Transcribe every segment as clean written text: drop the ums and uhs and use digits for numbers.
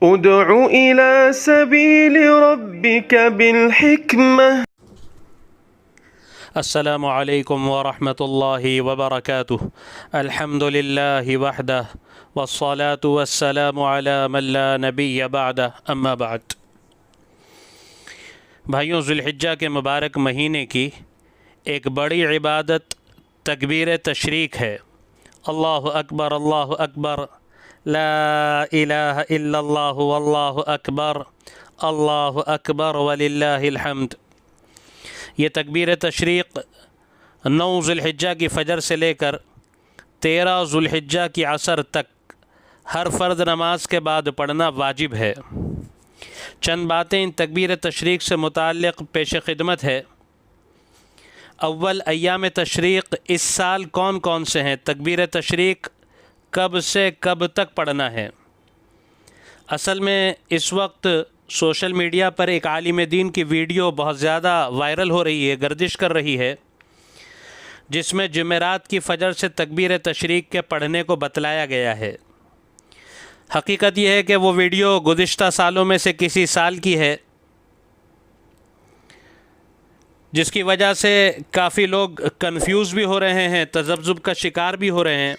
ادع إلى سبيل ربك بالحكمة. السلام علیکم ورحمۃ اللہ وبرکاتہ. الحمد للہ وحدہ والصلاة والسلام علی من لا نبی بعدہ، اما بعد. بھائیوں، ذی الحجہ کے مبارک مہینے کی ایک بڑی عبادت تکبیر تشریق ہے. اللہ اکبر، اللہ اکبر، لا الہ الا اللہ واللہ اکبر، اللہ اکبر وللہ الحمد. یہ تکبیر تشریق 9 ذی الحجہ کی فجر سے لے کر 13 ذی الحجہ کی عصر تک ہر فرض نماز کے بعد پڑھنا واجب ہے. چند باتیں ان تکبیر تشریق سے متعلق پیش خدمت ہے. اول، ایام تشریق اس سال کون کون سے ہیں؟ تکبیر تشریق کب سے کب تک پڑھنا ہے؟ اصل میں اس وقت سوشل میڈیا پر ایک عالم دین کی ویڈیو بہت زیادہ وائرل ہو رہی ہے، گردش کر رہی ہے، جس میں جمعرات کی فجر سے تکبیر تشریق کے پڑھنے کو بتلایا گیا ہے. حقیقت یہ ہے کہ وہ ویڈیو گزشتہ سالوں میں سے کسی سال کی ہے، جس کی وجہ سے کافی لوگ کنفیوز بھی ہو رہے ہیں، تذبذب کا شکار بھی ہو رہے ہیں،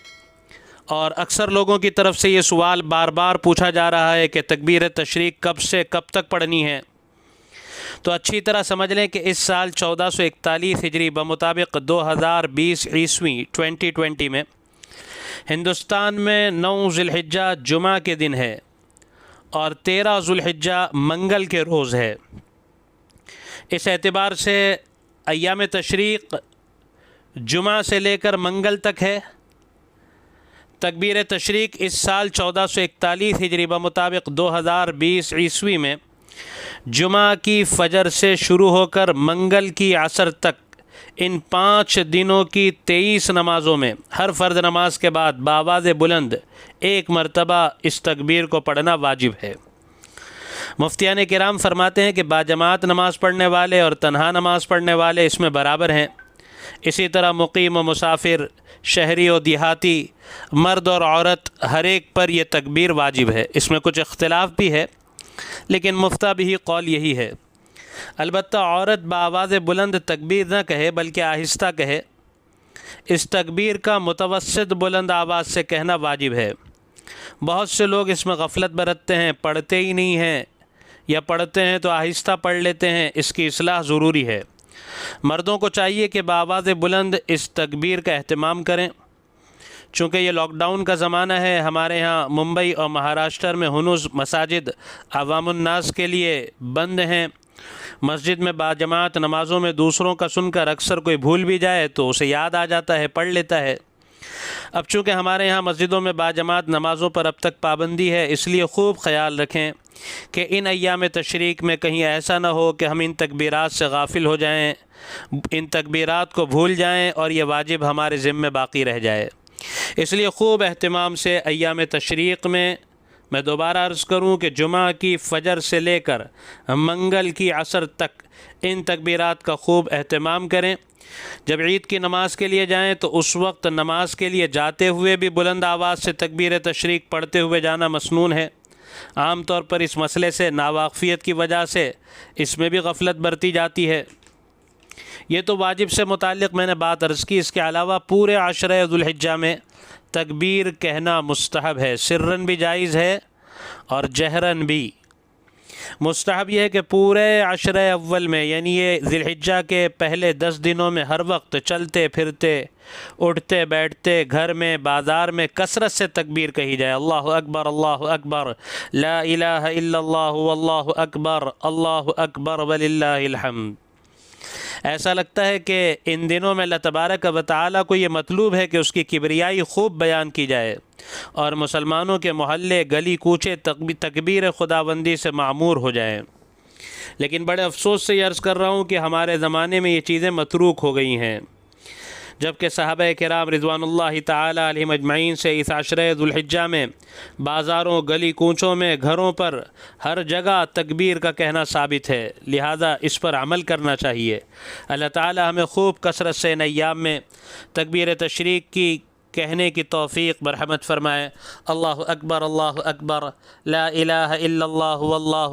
اور اکثر لوگوں کی طرف سے یہ سوال بار بار پوچھا جا رہا ہے کہ تکبیر تشریق کب سے کب تک پڑھنی ہے. تو اچھی طرح سمجھ لیں کہ اس سال 1441 ہجری بمطابق 2020 عیسوی 2020 میں ہندوستان میں 9 ذی الحجہ جمعہ کے دن ہے اور 13 ذی الحجہ منگل کے روز ہے. اس اعتبار سے ایام تشریق جمعہ سے لے کر منگل تک ہے. تکبیر تشریق اس سال 1441 ہجری بمطابق 2020 عیسوی میں جمعہ کی فجر سے شروع ہو کر منگل کی عصر تک ان 5 دنوں کی 23 نمازوں میں ہر فرض نماز کے بعد بآواز بلند ایک مرتبہ اس تکبیر کو پڑھنا واجب ہے. مفتیان کرام فرماتے ہیں کہ باجماعت نماز پڑھنے والے اور تنہا نماز پڑھنے والے اس میں برابر ہیں. اسی طرح مقیم و مسافر، شہری و دیہاتی، مرد اور عورت، ہر ایک پر یہ تکبیر واجب ہے. اس میں کچھ اختلاف بھی ہے، لیکن مفتہ بھی قول یہی ہے. البتہ عورت بآواز بلند تکبیر نہ کہے بلکہ آہستہ کہے. اس تکبیر کا متوسط بلند آواز سے کہنا واجب ہے. بہت سے لوگ اس میں غفلت برتتے ہیں، پڑھتے ہی نہیں ہیں، یا پڑھتے ہیں تو آہستہ پڑھ لیتے ہیں. اس کی اصلاح ضروری ہے. مردوں کو چاہیے کہ بآواز بلند اس تکبیر کا اہتمام کریں. چونکہ یہ لاک ڈاؤن کا زمانہ ہے، ہمارے ہاں ممبئی اور مہاراشٹر میں ہنوز مساجد عوام الناس کے لیے بند ہیں. مسجد میں باجماعت نمازوں میں دوسروں کا سن کر اکثر کوئی بھول بھی جائے تو اسے یاد آ جاتا ہے، پڑھ لیتا ہے. اب چونکہ ہمارے یہاں مسجدوں میں باجماعت نمازوں پر اب تک پابندی ہے، اس لیے خوب خیال رکھیں کہ ان ایام تشریق میں کہیں ایسا نہ ہو کہ ہم ان تکبیرات سے غافل ہو جائیں، ان تکبیرات کو بھول جائیں اور یہ واجب ہمارے ذمے باقی رہ جائے. اس لیے خوب اہتمام سے ایام تشریق میں دوبارہ عرض کروں کہ جمعہ کی فجر سے لے کر منگل کی عصر تک ان تکبیرات کا خوب اہتمام کریں. جب عید کی نماز کے لیے جائیں تو اس وقت نماز کے لیے جاتے ہوئے بھی بلند آواز سے تکبیر تشریق پڑھتے ہوئے جانا مسنون ہے. عام طور پر اس مسئلے سے ناواقفیت کی وجہ سے اس میں بھی غفلت برتی جاتی ہے. یہ تو واجب سے متعلق میں نے بات عرض کی. اس کے علاوہ پورے عشرہ ذی الحجہ میں تکبیر کہنا مستحب ہے. سرن بھی جائز ہے اور جہرن بھی. مستحب یہ ہے کہ پورے عشرہ اول میں، یعنی یہ ذی الحجہ کے پہلے 10 دنوں میں ہر وقت چلتے پھرتے، اٹھتے بیٹھتے، گھر میں، بازار میں کثرت سے تکبیر کہی جائے. اللہ اکبر، اللہ اکبر، لا الہ الا اللہ واللہ اکبر، اللہ اکبر وللہ الحمد. ایسا لگتا ہے کہ ان دنوں میں اللہ تبارک و تعالیٰ کو یہ مطلوب ہے کہ اس کی کبریائی خوب بیان کی جائے اور مسلمانوں کے محلے، گلی کوچے تکبیر خداوندی سے معمور ہو جائیں. لیکن بڑے افسوس سے یہ عرض کر رہا ہوں کہ ہمارے زمانے میں یہ چیزیں متروک ہو گئی ہیں، جبکہ صحابہ کرام رضوان اللہ تعالی علیہم اجمعین سے اس عشرہ ذی الحجہ میں بازاروں، گلی کوچوں میں، گھروں پر ہر جگہ تکبیر کا کہنا ثابت ہے. لہذا اس پر عمل کرنا چاہیے. اللہ تعالی ہمیں خوب کثرت سے ان ایام میں تکبیر تشریق کی کہنے کی توفیق برحمت فرمائے۔ اللہ اکبر لا الہ الا اللہ واللہ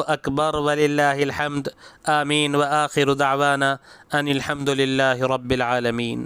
اکبر وللہ الحمد، آمین۔ وآخر دعوانا ان الحمد للہ رب العالمین۔